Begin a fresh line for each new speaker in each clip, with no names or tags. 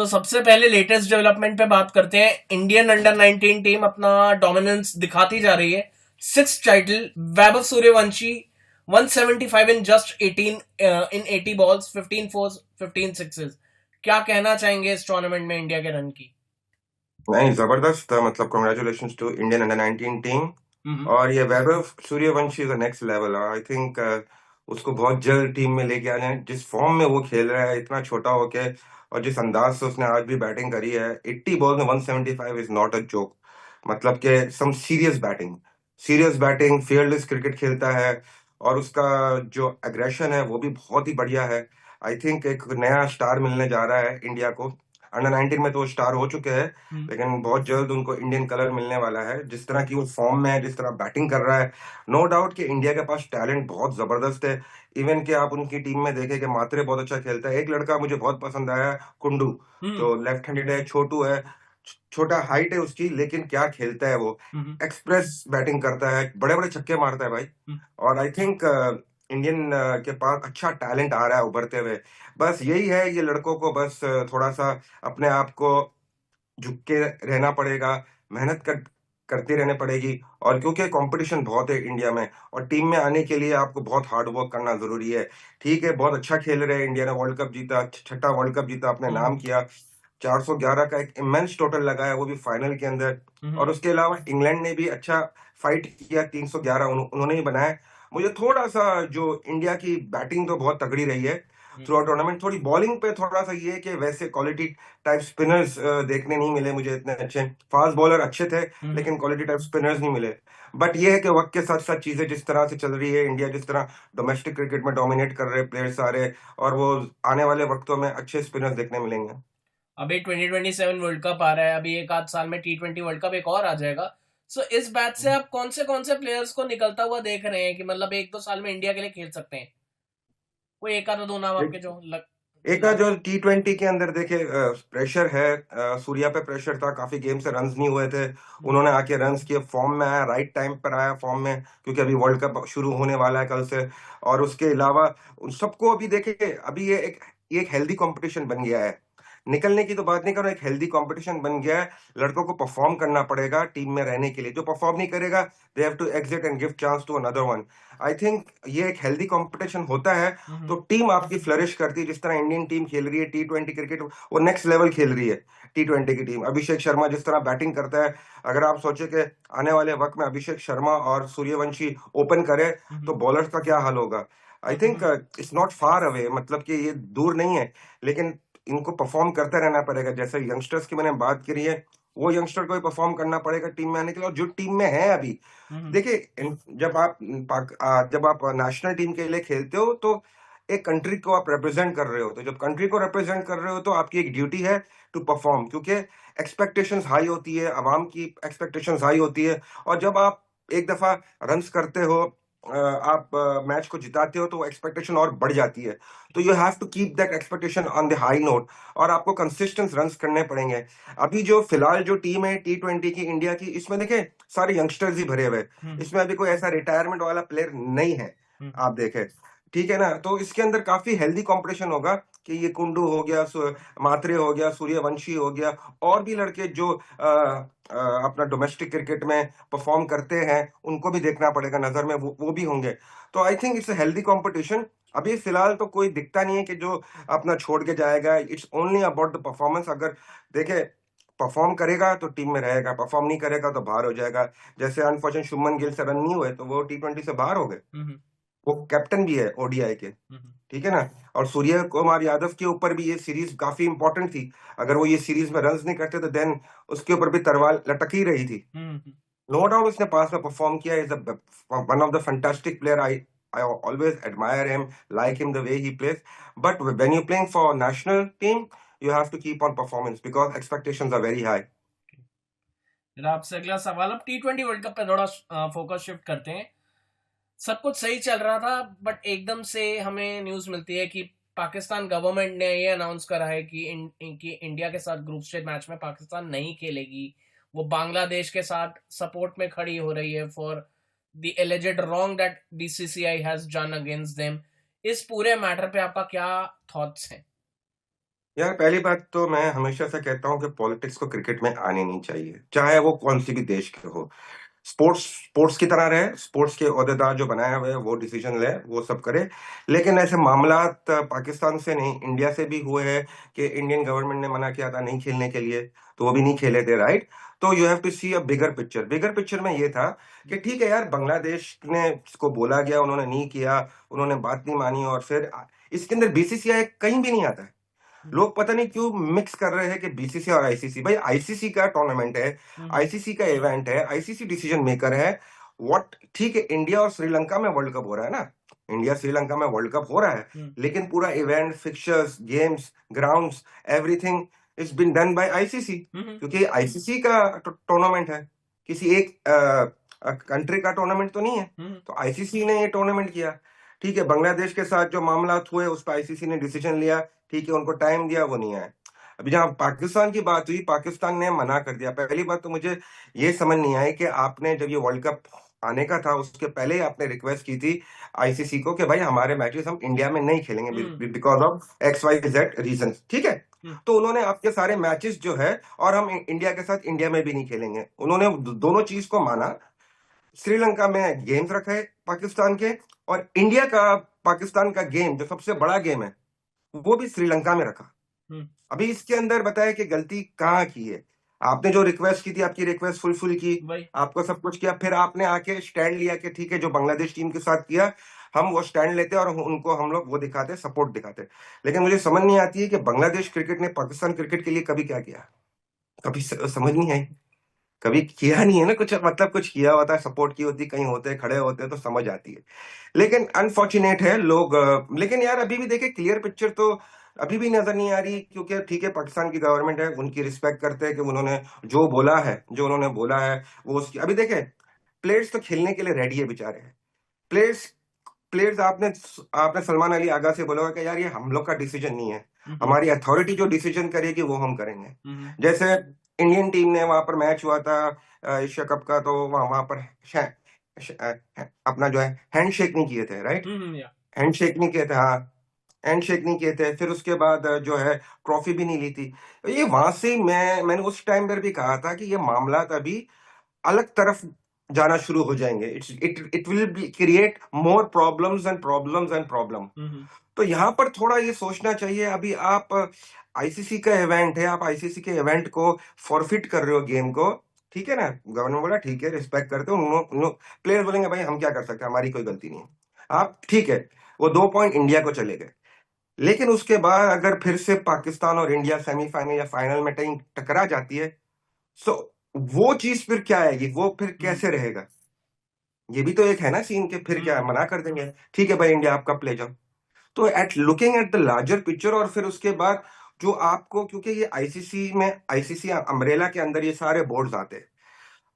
सबसे पहले latest development पे बात करते हैं। इंडियन अंडर 19 टीम अपना डोमिनेंस दिखाती जा रही है। 6th title, Vaibhav Suryavanshi 175 in just 18 in 80 balls, 15 force, 15 sixes. क्या कहना चाहेंगे इस टूर्नामेंट में इंडिया के रन की?
नहीं, जबरदस्त था। मतलब congratulation to Indian under 19 team.
Hmm.
और ये Vaibhav Suryavanshi is next level. I think उसको बहुत जल्द टीम में लेके आना है। जिस फॉर्म में वो खेल रहा है इतना छोटा होके, और जिस अंदाज से उसने आज भी बैटिंग करी है, 80 बॉल में 175 इज नॉट अ जोक। मतलब कि some serious batting, fearless cricket खेलता है। और उसका जो एग्रेशन है वो भी बहुत ही बढ़िया है। आई थिंक एक नया स्टार मिलने जा रहा है इंडिया को। अंडर 19 में तो वो स्टार हो चुके हैं, लेकिन बहुत जल्द उनको इंडियन कलर मिलने वाला है। जिस तरह की वो फॉर्म में है, जिस तरह बैटिंग कर रहा है, नो डाउट कि इंडिया के पास टैलेंट बहुत जबरदस्त है। इवन कि आप उनकी टीम में देखें कि मात्रे बहुत अच्छा खेलता है। एक लड़का मुझे बहुत पसंद आया, कुंडू,
हम्म।
जो लेफ्ट हैंडेड है, छोटू है, छोटा हाइट है उसकी, लेकिन क्या खेलता है वो।
हम्म।
एक्सप्रेस बैटिंग करता है, बड़े बड़े छक्के मारता है भाई।
हम्म।
और आई थिंक इंडियन के पास अच्छा टैलेंट आ रहा है उभरते हुए। बस यही है, ये लड़कों को बस थोड़ा सा अपने आप को झुक के रहना पड़ेगा, मेहनत करती रहनी पड़ेगी। और क्योंकि कंपटीशन बहुत है इंडिया में, और टीम में आने के लिए आपको बहुत हार्ड वर्क करना जरूरी है। ठीक है, बहुत अच्छा खेल रहे हैं, इंडिया ने वर्ल्ड कप जीता, छठा वर्ल्ड कप जीता, अपने नाम
हम्म।
किया। 411 का एक इमेंस टोटल लगाया, वो भी फाइनल के अंदर।
हम्म।
और उसके अलावा इंग्लैंड ने भी अच्छा फाइट किया, 311 उन्होंने ही बनाया। मुझे थोड़ा सा जो इंडिया की बैटिंग तो बहुत तगड़ी रही है थ्रू आउट टूर्नामेंट, थोड़ी बॉलिंग पे थोड़ा सा ये है कि वैसे क्वालिटी टाइप स्पिनर्स देखने नहीं मिले मुझे इतने अच्छे। फास्ट बॉलर अच्छे थे,
हम्म।
लेकिन क्वालिटी टाइप स्पिनर्स नहीं मिले। बट ये है कि वक्त के साथ साथ चीजें जिस तरह से चल रही है, इंडिया जिस तरह डोमेस्टिक क्रिकेट में डोमिनेट कर रहे प्लेयर्स सारे, और वो आने वाले वक्तों में अच्छे स्पिनर्स देखने मिलेंगे।
अभी 2027 वर्ल्ड कप आ रहा है, अभी एक आध साल में T20 वर्ल्ड कप एक और आ जाएगा। इस बैच से आप कौन से प्लेयर्स को निकलता हुआ देख रहे हैं कि मतलब एक दो साल में इंडिया के लिए खेल सकते हैं? कोई एक आधा दो नाम आपके जो
एक का
फिलहाल।
जो T20 के अंदर देखे, प्रेशर है। सूर्या पे प्रेशर था, काफी गेम से रन्स नहीं हुए थे। उन्होंने आके रन्स किए, फॉर्म में आया, राइट टाइम पर आया फॉर्म में, क्योंकि अभी वर्ल्ड कप शुरू होने वाला है कल से। और उसके अलावा उन सबको अभी देखे, अभी ये एक हेल्दी कंपटीशन बन गया है। निकलने की तो बात नहीं करो, एक हेल्दी कंपटीशन बन गया है। लड़कों को परफॉर्म करना पड़ेगा टीम में रहने के लिए। जो परफॉर्म नहीं करेगा, they have to exit and give chance to another one. I think ये एक हेल्दी कंपटीशन होता है, तो टीम आपकी फ्लरिश करती है। जिस तरह इंडियन टीम खेल रही है T20 क्रिकेट, वो नेक्स्ट लेवल खेल रही है। T20 की टीम, अभिषेक शर्मा जिस तरह बैटिंग करता है, अगर आप सोचे कि आने वाले वक्त में अभिषेक शर्मा और सूर्यवंशी ओपन करे, तो बॉलर्स का क्या हाल होगा। I think it's not far away, मतलब कि ये दूर नहीं है, लेकिन इनको परफॉर्म करते रहना पड़ेगा। जैसे यंगस्टर्स की मैंने बात करी है, वो यंगस्टर को भी परफॉर्म करना पड़ेगा टीम में आने के लिए। और जो टीम में है अभी, देखिए, जब आप नेशनल टीम के लिए खेलते हो, तो एक कंट्री को आप रिप्रेजेंट कर रहे हो। तो जब कंट्री को रिप्रेजेंट कर रहे हो, तो आपकी एक ड्यूटी है टू परफॉर्म, क्योंकि एक्सपेक्टेशंस हाई होती है, अवाम की एक्सपेक्टेशंस हाई होती है। और जब आप एक दफा रन्स करते हो, आप मैच को जिताते हो, तो एक्सपेक्टेशन और बढ़ जाती है। तो you have to keep that expectation on the high note, और आपको कंसिस्टेंट रन्स करने पड़ेंगे। अभी जो फिलहाल जो टीम है T20 की इंडिया की, इसमें देखें सारे यंगस्टर्स ही भरे हुए हैं। इसमें अभी कोई ऐसा रिटायरमेंट वाला प्लेयर नहीं है, आप देखें। ठीक है ना, तो इसके अंदर काफी हेल्दी कंपटीशन होगा कि ये कुंडू हो गया, मात्रे हो गया, सूर्यवंशी हो गया, और भी लड़के जो अपना डोमेस्टिक क्रिकेट में परफॉर्म करते हैं, उनको भी देखना पड़ेगा नजर में, वो भी होंगे। तो I think it's a healthy competition. अभी फिलहाल तो कोई दिखता नहीं है कि जो अपना छोड़ के जाएगा। It's only about the performance. अगर देखे, परफॉर्म करेगा तो टीम में रहेगा, परफॉर्म नहीं करेगा तो बाहर हो जाएगा। जैसे अनफॉर्चुनेट शुभमन गिल से रन नहीं हुए, तो वो T20 से बाहर हो गए। वो कैप्टन भी है ODI के, ठीक है ना। और सूर्य कुमार यादव के ऊपर भी ये सीरीज काफी इंपॉर्टेंट थी। अगर वो ये सीरीज में रन्स नहीं करते, तो देन उसके ऊपर भी तलवार लटक ही रही थी। नो डाउट उसने पास में परफॉर्म किया, is one of the fantastic player. I always admire him, like him the way he plays. But when you playing for national team, you have to keep on performance because expectations are very high.
फिर आपसे अगला सवाल, अब T20 world cup पे थोड़ा focus shift करते हैं। सब कुछ सही चल रहा था, बट एकदम से हमें न्यूज मिलती है कि पाकिस्तान गवर्नमेंट ने ये अनाउंस करा है कि इंडिया के साथ ग्रुप स्टेज मैच में पाकिस्तान नहीं खेलेगी। वो बांग्लादेश के साथ सपोर्ट में खड़ी हो रही है for the alleged wrong that BCCI has done against them. इस पूरे मैटर पे आपका क्या थॉट्स हैं?
यार पहली बात तो मैं हमेशा से कहता हूँ कि पॉलिटिक्स को क्रिकेट में आने नहीं चाहिए, चाहे वो कौन सी भी देश के हो। स्पोर्ट्स स्पोर्ट्स की तरह रहे, स्पोर्ट्स के ओहदेदार जो बनाए हुए हैं वो डिसीजन ले, वो सब करे। लेकिन ऐसे मामलात पाकिस्तान से नहीं, इंडिया से भी हुए हैं कि इंडियन गवर्नमेंट ने मना किया था नहीं खेलने के लिए, तो वो भी नहीं खेले थे, राइट। तो you have to see a bigger picture. Bigger picture में ये था कि ठीक है यार, बांग्लादेश ने को बोला गया, उन्होंने नहीं किया, उन्होंने बात नहीं मानी, और फिर इसके अंदर बीसीसीआई कहीं भी नहीं आता है। लोग पता नहीं क्यों मिक्स कर रहे हैं कि बीसीसी और आईसीसी। भाई आईसीसी का टूर्नामेंट है, आईसीसी का इवेंट है, आईसीसी डिसीजन मेकर है। व्हाट, ठीक है, इंडिया और श्रीलंका में वर्ल्ड कप हो रहा है ना, इंडिया श्रीलंका में वर्ल्ड कप हो रहा है, लेकिन पूरा event, fixtures, games, grounds, everything is been done by ICC, क्योंकि आईसीसी का टूर्नामेंट है, किसी एक कंट्री का टूर्नामेंट तो नहीं है। तो आईसीसी ने ये टूर्नामेंट किया। ठीक है, बांग्लादेश के साथ जो मामला हुए उस पर आईसीसी ने डिसीजन लिया, ठीक है, उनको टाइम दिया, वो नहीं आए। अभी जहां पाकिस्तान की बात हुई, पाकिस्तान ने मना कर दिया। पहली बात तो मुझे ये समझ नहीं आई कि आपने जब ये वर्ल्ड कप आने का था उसके पहले ही आपने रिक्वेस्ट की थी आईसीसी को कि भाई हमारे मैचेस हम इंडिया में नहीं खेलेंगे because of X Y Z reason, ठीक है। तो उन्होंने आपके सारे मैचेस जो है, और हम इंडिया के साथ इंडिया में भी नहीं खेलेंगे, उन्होंने दोनों चीज को माना। श्रीलंका में गेम्स रखे पाकिस्तान के, और इंडिया का पाकिस्तान का गेम जो सबसे बड़ा गेम है वो भी श्रीलंका में रखा। अभी इसके अंदर बताया कि गलती कहाँ की है। आपने जो रिक्वेस्ट की थी, आपकी रिक्वेस्ट फुलफिल की, आपको सब कुछ किया, फिर आपने आके स्टैंड लिया कि ठीक है, जो बांग्लादेश टीम के साथ किया हम वो स्टैंड लेते और उनको हम लोग वो दिखाते, सपोर्ट दिखाते। लेकिन मुझे समझ नहीं आती है कि बांग्लादेश क्रिकेट ने पाकिस्तान क्रिकेट के लिए कभी क्या किया, कभी समझ नहीं आई। कभी किया नहीं है ना कुछ, मतलब कुछ किया होता है, सपोर्ट की होती, कहीं होते खड़े होते तो समझ आती है। लेकिन अनफॉर्चुनेट है लोग, लेकिन यार अभी भी देखे क्लियर पिक्चर तो अभी भी नजर नहीं आ रही, क्योंकि ठीक है, पाकिस्तान की गवर्नमेंट है, उनकी रिस्पेक्ट करते हैं कि उन्होंने जो उन्होंने बोला है वो उसकी। अभी देखे प्लेयर्स तो खेलने के लिए रेडी है बेचारे। प्लेयर्स प्लेयर्स आपने आपने सलमान अली आगा से बोला होगा कि यार ये हम लोग का डिसीजन नहीं है, हमारी अथॉरिटी जो डिसीजन करेगी वो हम करेंगे। जैसे इंडियन टीम ने वहां पर मैच हुआ था एशिया कप का, तो वहां पर अपना जो है हैंडशेक नहीं किए थे, राइट। हैंडशेक नहीं किए थे, हाँ, हैंडशेक नहीं किए थे। फिर उसके बाद जो है ट्रॉफी भी नहीं ली थी। ये वहां से मैंने उस टाइम पर भी कहा था कि ये मामला अभी अलग तरफ जाना शुरू हो जाएंगे। It will be create more problems and problems and problem. तो यहाँ पर थोड़ा ये सोचना चाहिए। अभी आप आईसीसी का इवेंट है, आप आईसीसी के इवेंट को फॉरफिट कर रहे हो, गेम को, ठीक है ना। गवर्नमेंट बोला ठीक है, रिस्पेक्ट करते हो, प्लेयर बोलेंगे भाई हम क्या कर सकते हैं, हमारी कोई गलती नहीं है। आप ठीक है, वो 2 पॉइंट इंडिया को चले गए। लेकिन उसके बाद अगर फिर से पाकिस्तान और इंडिया सेमीफाइनल या फाइनल में टकरा जाती है, सो वो चीज फिर क्या आएगी, वो फिर कैसे रहेगा। ये भी तो एक है ना सीन के, फिर क्या मना कर देंगे, ठीक है भाई इंडिया आपका प्ले जाओ। तो at looking at the larger picture, और फिर उसके बाद जो आपको, क्योंकि ये आईसीसी में, आईसीसी अम्ब्रेला के अंदर ये सारे बोर्ड्स आते हैं,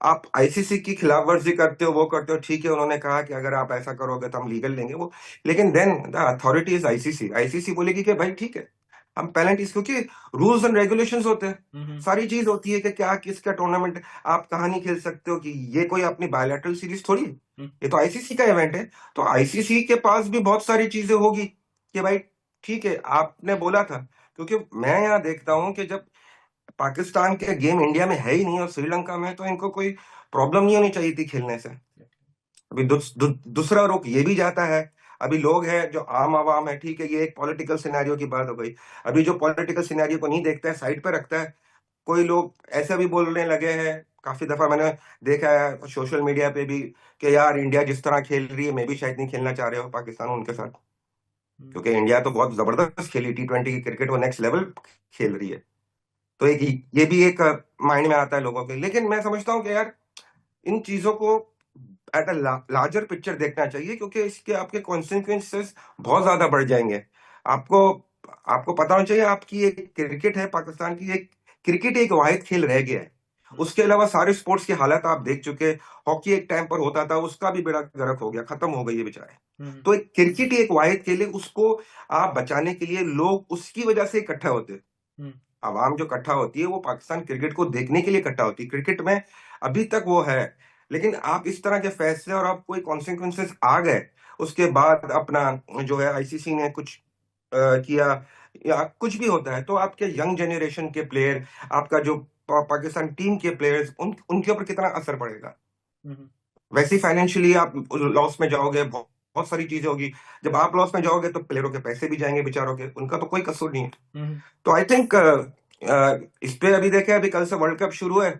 आप आईसीसी की खिलाफ वर्जी करते हो, वो करते हो, ठीक है, उन्होंने कहा कि अगर आप ऐसा करोगे तो हम लीगल लेंगे वो। लेकिन then the authority is ICC. ICC बोलेगी कि भाई ठीक है, हम पेनल्टीज, क्योंकि रूल्स एंड रेगुलेशंस होते हैं, सारी चीज होती है कि क्या किसका टूर्नामेंट आप कहाँ नहीं खेल सकते हो, कि ये कोई अपनी बायलैटरल सीरीज थोड़ी है, ये तो आईसीसी का इवेंट है। तो आईसीसी के पास भी बहुत सारी चीजें होगी कि भाई ठीक है, आपने बोला था। क्योंकि मैं यहाँ देखता हूँ कि जब पाकिस्तान के गेम इंडिया में है ही नहीं और श्रीलंका में, तो इनको कोई प्रॉब्लम नहीं होनी चाहिए थी खेलने से। अभी दूसरा रुख ये भी जाता है। अभी लोग हैं जो आम आवाम है, ठीक है, ये एक पॉलिटिकल सिनेरियो की बात हो गई। अभी जो पॉलिटिकल सिनेरियो को नहीं देखता है, साइड पे रखता है, कोई लोग ऐसे भी बोलने लगे हैं। काफी दफा मैंने देखा है सोशल मीडिया पे भी कि यार इंडिया जिस तरह खेल रही है, मैं भी शायद नहीं खेलना चाह रहे हो पाकिस्तान उनके साथ, क्योंकि इंडिया तो बहुत जबरदस्त खेली T20 की क्रिकेट, वो नेक्स्ट लेवल खेल रही है। तो एक ये भी एक माइंड में आता है लोगों के। लेकिन मैं समझता हूँ कि यार इन चीजों को एट अ लार्जर पिक्चर देखना चाहिए, क्योंकि इसके आपके कॉन्सिक्वेंसेस बहुत ज्यादा बढ़ जाएंगे। आपको आपको पता होना चाहिए, आपकी एक क्रिकेट है पाकिस्तान की, एक क्रिकेट एक वाहिद खेल रह गया है। उसके अलावा सारे स्पोर्ट्स की हालत आप देख चुके। हॉकी एक टाइम पर होता था, उसका भी बेड़ा गर्क हो गया, खत्म हो गई है बेचारे। तो एक क्रिकेट एक वाहिद खेल है, उसको आप बचाने के लिए लोग उसकी वजह से इकट्ठा होते हैं। आवाम जो इकट्ठा होती है वो पाकिस्तान क्रिकेट को देखने के लिए इकट्ठा होती है। क्रिकेट में अभी तक वो है। लेकिन आप इस तरह के फैसले और आप कोई कॉन्सिक्वेंसेस आ गए, उसके बाद अपना जो है आईसीसी ने कुछ किया, या कुछ भी होता है, तो आपके यंग जनरेशन के प्लेयर, आपका जो पाकिस्तान टीम के प्लेयर्स, उनके ऊपर कितना असर पड़ेगा।
हम्म,
वैसे ही फाइनेंशियली आप लॉस में जाओगे, बहुत बहुत सारी चीजें होगी। जब आप लॉस में जाओगे तो प्लेयरों के पैसे भी जाएंगे बेचारों के, उनका तो कोई कसूर नहीं है।
हम्म,
तो आई थिंक इस पे अभी देखे, अभी कल से वर्ल्ड कप शुरू है,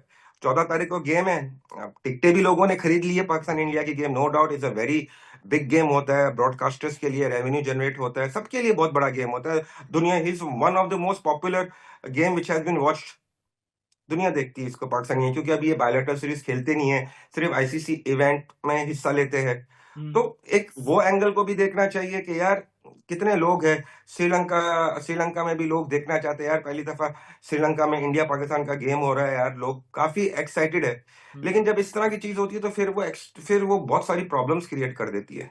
14 तारीख को गेम है। अब टिकटें भी लोगों ने खरीद ली है पाकिस्तान इंडिया की game, no doubt is a very big game होता है, ब्रॉडकास्टर्स के लिए रेवेन्यू जनरेट होता है, सबके लिए बहुत बड़ा गेम होता है। दुनिया is one of the most popular game which has been watched. दुनिया देखती है इसको, पाकिस्तान नहीं, क्योंकि अभी ये बायलैटरल सीरीज खेलते नहीं है, सिर्फ आईसीसी इवेंट में हिस्सा लेते हैं। तो एक वो एंगल को भी देखना चाहिए कि यार कितने लोग हैं। श्रीलंका में भी लोग देखना चाहते हैं यार, पहली दफा श्रीलंका में इंडिया पाकिस्तान का गेम हो रहा है यार, लोग काफी एक्साइटेड है। लेकिन जब इस तरह की चीज होती है तो फिर वो बहुत सारी प्रॉब्लम्स क्रिएट कर देती है।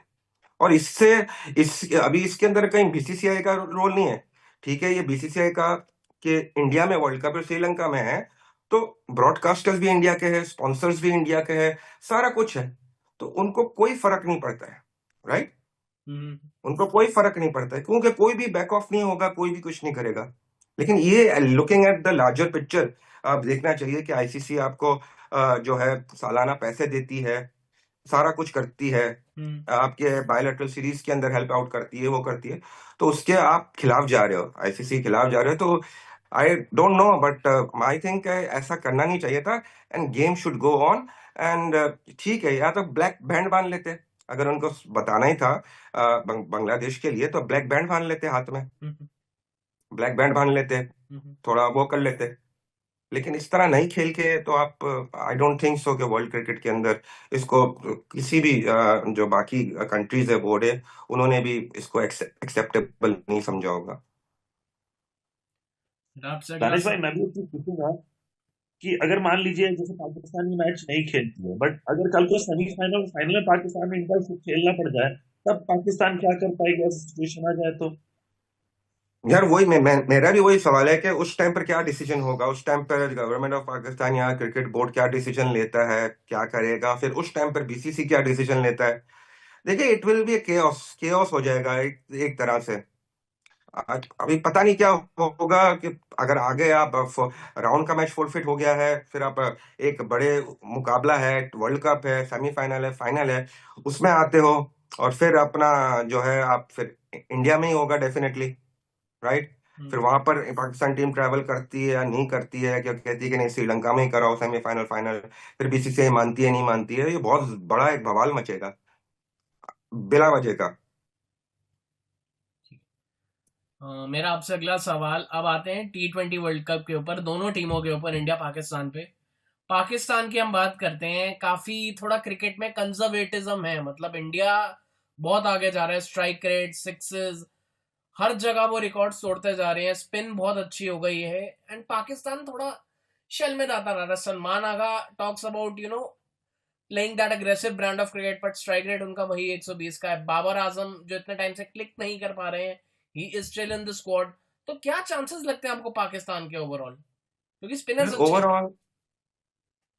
और इससे इस अभी इसके अंदर कहीं बीसीसीआई का रोल नहीं है। ठीक है, ये बीसीसीआई का कि इंडिया में वर्ल्ड कप श्रीलंका में है, तो ब्रॉडकास्टर्स भी इंडिया के हैं, स्पॉन्सर्स भी इंडिया के हैं, सारा कुछ है, तो उनको कोई फर्क नहीं पड़ता है। राइट, उनको कोई फर्क नहीं पड़ता है, क्योंकि कोई भी बैक ऑफ नहीं होगा, कोई भी कुछ नहीं करेगा। लेकिन ये looking at the larger picture, आप देखना चाहिए कि आईसीसी आपको जो है सालाना पैसे देती है, सारा कुछ करती है, आपके बायलैटरल सीरीज के अंदर हेल्प आउट करती है, वो करती है, तो उसके आप खिलाफ जा रहे हो, आईसीसी के खिलाफ जा रहे हो। तो I don't know, but I think ऐसा करना नहीं चाहिए था, end game should go on. And ठीक है, या तो ब्लैक बैंड बांध लेते, अगर उनको बताना ही था बांग्लादेश के लिए, तो ब्लैक बैंड बांध लेते हाथ में, ब्लैक बैंड बांध लेते, थोड़ा वो कर लेते। लेकिन इस तरह नहीं खेल के तो आप, आई डोंट थिंक सो कि वर्ल्ड क्रिकेट के अंदर इसको किसी भी जो बाकी कंट्रीज है, बोर्ड है, उन्होंने भी इसको एक्सेप्टेबल नहीं समझा होगा।
आपसे अगला
दानिश भाई, मैं भी एक चीज पूछूंगा कि अगर मान लीजिए जैसे पाकिस्तान ये मैच नहीं खेलती है, बट अगर कल को सेमीफाइनल फाइनल में पाकिस्तान में इंडिया से खेलना पड़ जाए, तब पाकिस्तान क्या कर पाएगी ऐसी सिचुएशन आ जाए तो?
यार वही मेरा भी वही सवाल है कि उस टाइम पर क्या डिसीजन होगा, उस टाइम पर गवर्नमेंट ऑफ पाकिस्तान या क्रिकेट बोर्ड क्या डिसीजन लेता है, क्या करेगा, फिर उस टाइम पर बीसीसी क्या डिसीजन लेता है। देखिए, it will B chaos, chaos हो जाएगा एक तरह से। अभी पता नहीं क्या होगा कि अगर आगे आप राउंड का मैच फोरफिट हो गया है, फिर आप एक बड़े मुकाबला है, वर्ल्ड कप है, सेमीफाइनल है, फाइनल है, उसमें आते हो, और फिर अपना जो है आप फिर इंडिया में ही होगा डेफिनेटली। राइट, फिर वहां पर पाकिस्तान टीम ट्रैवल करती है या नहीं करती है, क्या कहती है कि नहीं श्रीलंका में ही कराओ सेमीफाइनल फाइनल, फिर बीसीसीआई मानती है नहीं मानती है, ये बहुत बड़ा एक बवाल मचेगा बिला वजह का।
मेरा आपसे अगला सवाल, अब आते हैं T20 वर्ल्ड कप के ऊपर, दोनों टीमों के ऊपर, इंडिया पाकिस्तान पे। पाकिस्तान की हम बात करते हैं, काफी थोड़ा क्रिकेट में कंजर्वेटिज्म है, मतलब इंडिया बहुत आगे जा रहा है, स्ट्राइक रेट, सिक्सेस, हर जगह वो रिकॉर्ड तोड़ते जा रहे हैं, स्पिन बहुत अच्छी हो गई है, एंड पाकिस्तान थोड़ा शेल में जाता रहा है। Salman Agha talks about playing that aggressive brand of cricket, but strike rate उनका वही 120 का है। बाबर आजम जो इतने टाइम से क्लिक नहीं कर पा रहे हैं, he is still in the squad. तो क्या चांसेस लगते हैं आपको पाकिस्तान के ओवरऑल, क्योंकि स्पिनर्स अच्छे हैं?
ओवरऑल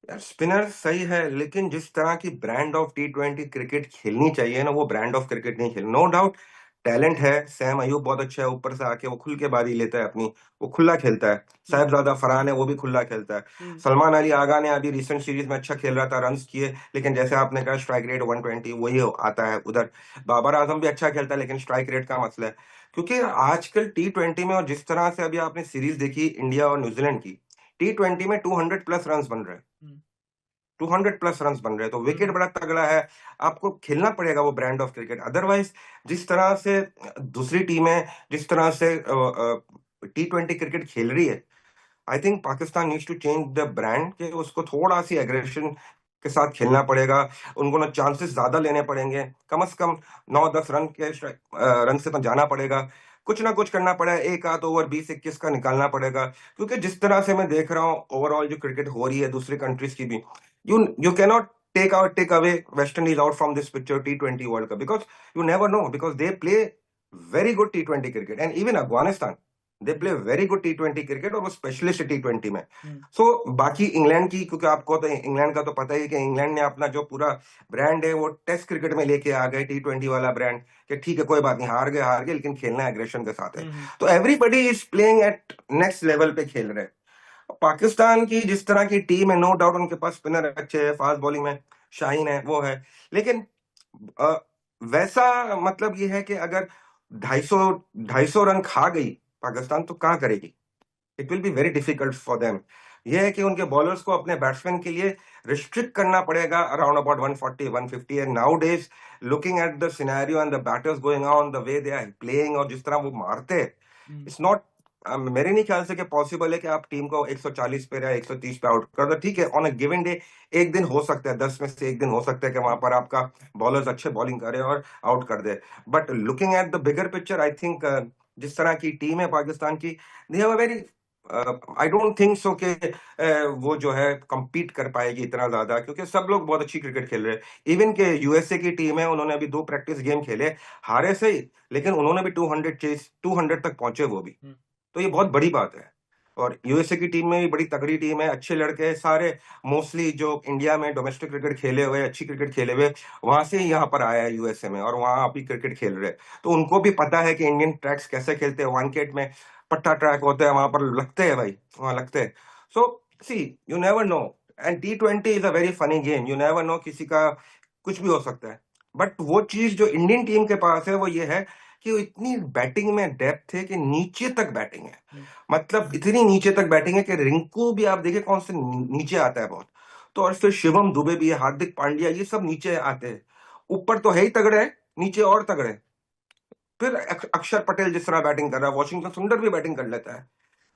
यार स्पिनर सही है, लेकिन जिस तरह की ब्रांड ऑफ टी20 क्रिकेट खेलनी चाहिए ना, वो ब्रांड ऑफ क्रिकेट नहीं खेल। नो डाउट टैलेंट है, सैम अयूब बहुत अच्छा है, ऊपर से आके वो खुल के बारी लेता है अपनी, वो खुला खेलता है। साहिबजादा फरहान है, वो भी खुला खेलता है। सलमान अली आगा ने अभी रिसेंट सीरीज में अच्छा खेल रहा था, रन्स किए, लेकिन जैसे आपने कहा स्ट्राइक रेट 120 वही आता है उधर। बाबर आजम भी अच्छा खेलता है, लेकिन स्ट्राइक रेट का मसला है, क्योंकि आजकल टी20 में, और जिस तरह से अभी आपने सीरीज देखी इंडिया और न्यूजीलैंड की, टी20 में 200+ रन बन रहे हैं, 200+ रन बन रहे हैं, तो विकेट बड़ा तगड़ा है। आपको खेलना पड़ेगा वो ब्रांड ऑफ क्रिकेट, अदरवाइज जिस तरह से दूसरी टीमें जिस तरह से टी20 क्रिकेट खेल रही है, I think Pakistan needs to change the brand, कि उसको थोड़ा सी एग्रेशन के साथ खेलना पड़ेगा, उनको ना चांसेस ज्यादा लेने पड़ेंगे, कम से कम 9-10 रन के रन से तो जाना पड़ेगा, कुछ ना कुछ करना पड़ेगा, एक आध ओवर 20-21 का निकालना पड़ेगा। क्योंकि जिस तरह से मैं देख रहा हूँ ओवरऑल जो क्रिकेट हो रही है दूसरी कंट्रीज की भी, you cannot take away West Indies out from this picture T20 World Cup, because you never know, because they play very good T20 cricket, and even Afghanistan, they play very good T20 cricket, और वो specialist है T20 में।
हम्म,
सो बाकी England की, क्योंकि आपको तो England का तो पता ही है कि इंग्लैंड ने अपना जो पूरा ब्रांड है वो टेस्ट क्रिकेट में लेके आ गए, T20 वाला ब्रांड, कि ठीक है कोई बात नहीं, हार गए लेकिन खेलना एग्रेशन के साथ है। तो everybody is playing at next level पे खेल रहे हैं। पाकिस्तान की जिस तरह की टीम है, नो डाउट उनके पास स्पिनर अच्छे है, फास्ट बॉलिंग में शाहीन है, वो है, लेकिन अ, वैसा मतलब ये है कि अगर 250 रन खा गई पाकिस्तान तो क्या करेगी? It will be very difficult for them. ये है कि उनके बॉलर्स को अपने बैट्समैन के लिए रिस्ट्रिक्ट करना पड़ेगा around about 140 150, and now days looking at the scenario and the batters going on the way they are playing, और जिस तरह वो मारते हैं, इट्स नॉट, मेरे नहीं ख्याल से कि पॉसिबल है कि आप टीम को 140 पे या 130 पे आउट कर दो। ठीक है, ऑन अ गिवन डे एक दिन हो सकता है, 10 में से एक दिन हो सकता है कि वहां पर आपका बॉलर्स अच्छे बॉलिंग करे और आउट कर दे, but looking at the bigger picture I think जिस तरह की टीम है पाकिस्तान की, they have a very, I don't think so कि वो जो है compete कर पाएगी इतना ज्यादा, क्योंकि सब लोग बहुत अच्छी क्रिकेट खेल रहे हैं। इवन के यूएसए की टीम है, उन्होंने अभी 2 प्रैक्टिस गेम खेले, हारे सही, लेकिन उन्होंने भी 200 तक पहुंचे वो भी, तो ये बहुत बड़ी बात है। और यूएसए की टीम में भी बड़ी तगड़ी टीम है, अच्छे लड़के हैं सारे, मोस्टली जो इंडिया में डोमेस्टिक क्रिकेट खेले हुए, अच्छी क्रिकेट खेले हुए, वहां से ही यहाँ पर आया है यूएसए में, और वहां अभी क्रिकेट खेल रहे हैं, तो उनको भी पता है कि इंडियन ट्रैक्स कैसे खेलते हैं। वानकेट में पट्टा ट्रैक होते हैं, वहां पर लगते हैं भाई, वहां लगते हैं। So see, you never know, and T20 is a very funny game, you never know, किसी का कुछ भी हो सकता है। बट वो चीज जो इंडियन टीम के पास है वो ये है कि वो इतनी बैटिंग में डेप्थ है कि नीचे तक बैटिंग है, मतलब इतनी नीचे तक बैटिंग है कि रिंकू भी आप देखिए कौन से नीचे आता है बहुत, तो और फिर शिवम दुबे भी है, हार्दिक पांड्या, ये सब नीचे आते हैं। ऊपर तो है ही तगड़े, नीचे और तगड़े। फिर अक्षर पटेल जिस तरह बैटिंग कर रहा है, वॉशिंगटन सुंदर भी बैटिंग कर लेता है,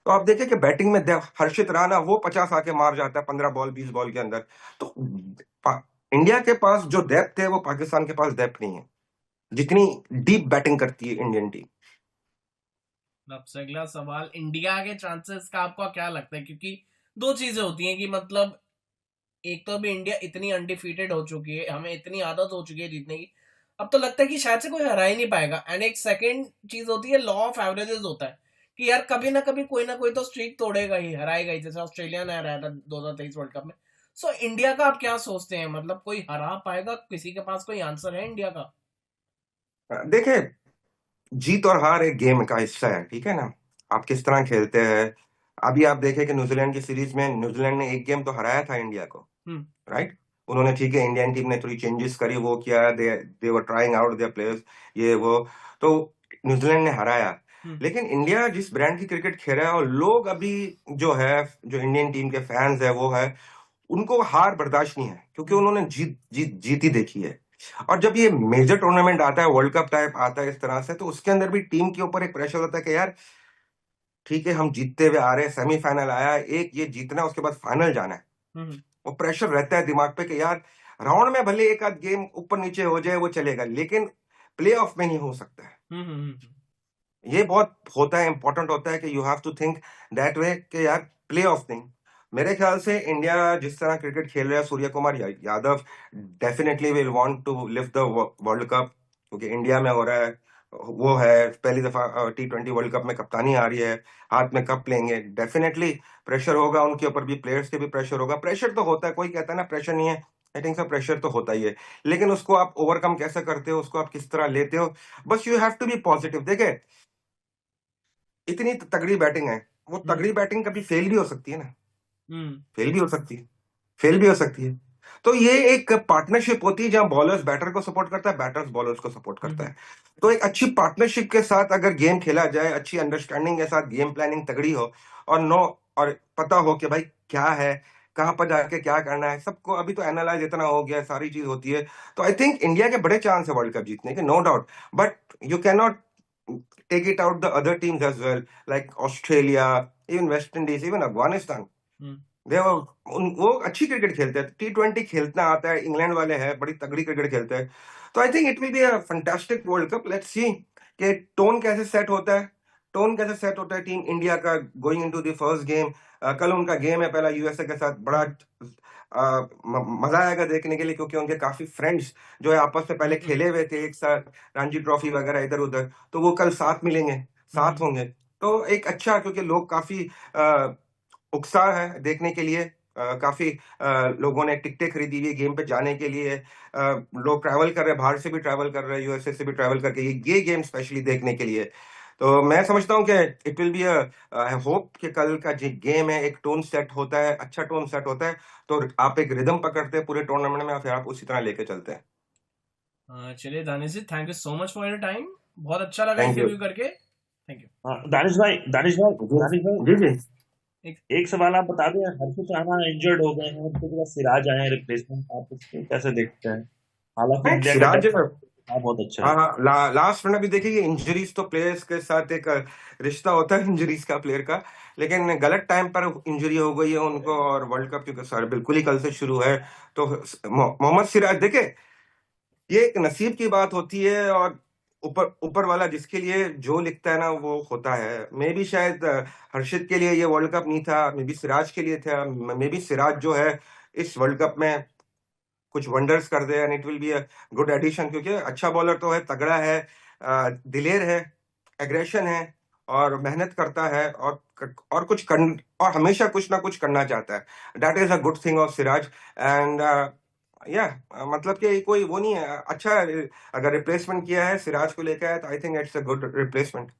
तो आप देखिए कि बैटिंग में हर्षित राणा वो 50 आके मार जाता है 15 बॉल 20 बॉल के अंदर। तो इंडिया के पास जो डेप्थ है वो पाकिस्तान के पास डेप्थ नहीं है, जितनी डीप बैटिंग करती है इंडियन टीम।
आपसे अगला सवाल, इंडिया के चांसेस का आपको क्या लगता है? क्योंकि दो चीजें होती हैं कि मतलब एक तो अभी इंडिया इतनी अनडिफीटेड हो चुकी है, हमें इतनी आदत हो चुकी है जीतने की, अब तो लगता है कि शायद से कोई हरा ही नहीं पाएगा। एंड एक सेकंड चीज होती है, लॉ ऑफ एवरेजेस होता है कि यार कभी ना कोई तो स्ट्रीक तोड़ेगा ही, हराएगा ही, जैसे ऑस्ट्रेलिया ने हराया था 2023 वर्ल्ड कप में। सो इंडिया का आप क्या सोचते हैं, मतलब कोई हरा पाएगा? किसी के पास कोई आंसर है इंडिया का?
देखिए, जीत और हार एक गेम का हिस्सा है, ठीक है ना, आप किस तरह खेलते हैं। अभी आप देखें कि न्यूजीलैंड की सीरीज में न्यूजीलैंड ने एक गेम तो हराया था इंडिया को, राइट। उन्होंने, ठीक है, इंडियन टीम ने थोड़ी चेंजेस करी, वो किया, they were trying out their players, ये वो, तो न्यूजीलैंड ने हराया। लेकिन इंडिया जिस ब्रांड की क्रिकेट खेल रहा है, और लोग अभी जो है, जो इंडियन टीम के फैंस है वो है, उनको हार बर्दाश्त नहीं है, क्योंकि उन्होंने जीती देखी है। और जब ये मेजर टूर्नामेंट आता है, वर्ल्ड कप टाइप आता है इस तरह से, तो उसके अंदर भी टीम के ऊपर एक प्रेशर होता है कि यार ठीक है, हम जीतते हुए आ रहे हैं, सेमीफाइनल आया, एक ये जीतना है, उसके बाद फाइनल जाना है। वो प्रेशर रहता है दिमाग पे कि यार राउंड में भले एक आध गेम ऊपर नीचे हो जाए वो चलेगा, लेकिन प्ले ऑफ में नहीं हो सकता है। ये बहुत होता है, इंपॉर्टेंट होता है कि you have to think that way कि यार प्ले ऑफ नहीं। मेरे ख्याल से इंडिया जिस तरह क्रिकेट खेल रहा है, Surya Kumar Yadav definitely will want to lift the world cup, क्योंकि इंडिया में हो रहा है, वो है पहली दफा T20 वर्ल्ड कप में कप्तानी आ रही है, हाथ में कप लेंगे, डेफिनेटली प्रेशर होगा उनके ऊपर भी, प्लेयर्स के भी प्रेशर होगा। प्रेशर तो होता है, कोई कहता है ना प्रेशर नहीं है, आई थिंक सब प्रेशर तो होता ही है, लेकिन उसको आप ओवरकम कैसे करते हो, उसको आप किस तरह लेते हो, बस you have to be positive. देखे, इतनी तगड़ी बैटिंग है, वो तगड़ी बैटिंग कभी फेल भी हो सकती है ना, फेल भी हो सकती है, फेल भी हो सकती है। तो ये एक पार्टनरशिप होती है जहां बॉलर्स बैटर को सपोर्ट करता है, बैटर्स बॉलर्स को सपोर्ट करता है। तो एक अच्छी पार्टनरशिप के साथ अगर गेम खेला जाए, अच्छी अंडरस्टैंडिंग के साथ गेम प्लानिंग तगड़ी हो, और और पता हो कि भाई क्या है, कहां पर जाके क्या करना है, सबको अभी तो एनालाइज इतना हो गया है, सारी चीज होती है, तो आई थिंक इंडिया के बड़े चांस है वर्ल्ड कप जीतने के, no doubt. But you can not take it out the other teams as well, like Australia, even West Indies, even Afghanistan. वो अच्छी क्रिकेट खेलते हैं, T20 खेलना आता है, इंग्लैंड वाले हैं, बड़ी तगड़ी क्रिकेट खेलते हैं। तो I think it will be a fantastic world cup. Let's see कि टोन कैसे सेट होता है, टीम इंडिया का going into the first game. कल उनका गेम है पहला यूएसए के साथ, बड़ा मजा आएगा देखने के लिए, क्योंकि उनके काफी फ्रेंड्स जो है आपस में पहले खेले हुए थे एक साथ, रणजी ट्रॉफी वगैरह इधर उधर, तो वो कल साथ मिलेंगे, साथ होंगे। तो एक अच्छा, क्योंकि लोग काफी उत्साह है देखने के लिए। काफी लोगों ने टिकटें खरीदी हुई है गेम पे जाने के लिए। लोग ट्रैवल कर रहे हैं, बाहर से भी ट्रैवल कर रहे हैं, यूएसए से भी ट्रैवल करके ये गेम स्पेशली देखने के लिए। तो मैं समझता हूँ कि it will be I hope कि कल का जो गेम है एक टोन सेट होता है, अच्छा टोन सेट होता है, तो आप एक रिदम पकड़ते हैं पूरे टूर्नामेंट में, फिर आप उसी तरह लेके चलते हैं।
चलिए Danish ji, thank you so much for your time. बहुत अच्छा लगा
थैंक यू।
इंटरव्यू करके। Thank you.
हाँ, दानिश भाई
जी जी।
एक सवाल आप बता दें, हर्षित राणा इंजर्ड हो गए हैं, उनके बाद सिराज आए हैं रिप्लेसमेंट, आप इसको कैसे देखते हैं? हालांकि
नहीं,
इंडिया का
सिराज
डेप्थ बहुत अच्छा है।
हाँ, लास्ट में अभी देखिए, इंजरीज तो प्लेयर्स के साथ एक रिश्ता होता है इंजरीज का प्लेयर का, लेकिन गलत टाइम पर इंजरी हो गई है उनको, और वर्ल्ड कप क्योंकि सर बिल्कुल ही कल से शुरू है, तो मोहम्मद सिराज देखे, ये एक नसीब की बात होती है, और ऊपर ऊपर वाला जिसके लिए जो लिखता है ना वो होता है। मे भी शायद हर्षित के लिए ये वर्ल्ड कप नहीं था, मे बी सिराज के लिए था, मे बी सिराज जो है इस वर्ल्ड कप में कुछ वंडर्स कर दे, and it will be a good addition, क्योंकि अच्छा बॉलर तो है, तगड़ा है, दिलेर है, एग्रेशन है, और मेहनत करता है, और और हमेशा कुछ ना कुछ करना चाहता है। That is a good thing of Siraj. And या मतलब कि कोई वो नहीं है, अच्छा अगर रिप्लेसमेंट किया है सिराज को लेकर है, तो I think it's a good replacement.